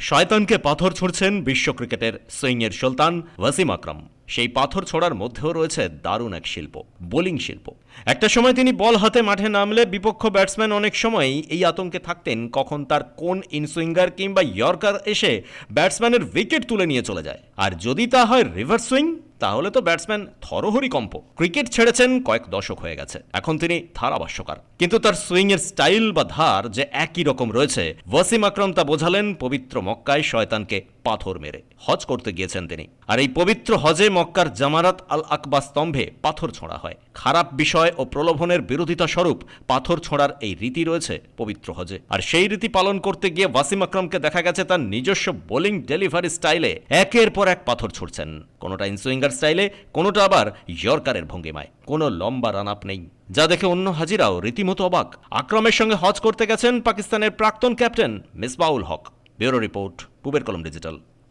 শয়তানকে পাথর ছুঁড়ছেন বিশ্ব ক্রিকেটের সুইংয়ের সুলতান ওয়াসিম আকরাম। সেই পাথর ছোড়ার মধ্যেও রয়েছে দারুণ এক শিল্প, বোলিং শিল্প। একটা সময় তিনি বল হাতে মাঠে নামলে বিপক্ষ ব্যাটসম্যান অনেক সময়ই এই আতঙ্কে থাকতেন কখন তার কোন ইনসুইঙ্গার কিংবা ইয়র্কার এসে ব্যাটসম্যানের উইকেট তুলে নিয়ে চলে যায়। আর যদি তা হয় রিভার্স সুইং, তাহলে তো ব্যাটসম্যান থরহরি কম্প। ক্রিকেট ছেড়েছেন কয়েক দশক হয়ে গেছে, এখন তিনি ধারাভাষ্যকার। কিন্তু তার সুইংয়ের স্টাইল বা ধার যে একই রকম রয়েছে, ওয়াসিম আকরাম তা বোঝালেন পবিত্র মক্কায় শয়তানকে পাথর মেরে। হজ করতে গিয়েছেন তিনি, আর এই পবিত্র হজে মক্কার জামারাত আল আকবা স্তম্ভে পাথর ছোঁড়া হয়। খারাপ বিষয় ও প্রলোভনের বিরোধিতা স্বরূপ পাথর ছোঁড়ার এই রীতি রয়েছে পবিত্র হজে। আর সেই রীতি পালন করতে গিয়ে ওয়াসিম আকরামকে দেখা গেছে তার নিজস্ব বোলিং ডেলিভারি স্টাইলে একের পর এক পাথর ছুড়ছেন, কোনোটা ইনসুইঙ্গার স্টাইলে, কোনোটা আবার ইয়র্কারের ভঙ্গিমায়। কোনো লম্বা রান আপ নেই, যা দেখে অন্য হাজিরাও রীতিমতো অবাক। আকরামের সঙ্গে হজ করতে গেছেন পাকিস্তানের প্রাক্তন ক্যাপ্টেন মিসবাউল হক। ব্যুরো রিপোর্ট, পূবের কলম ডিজিটাল।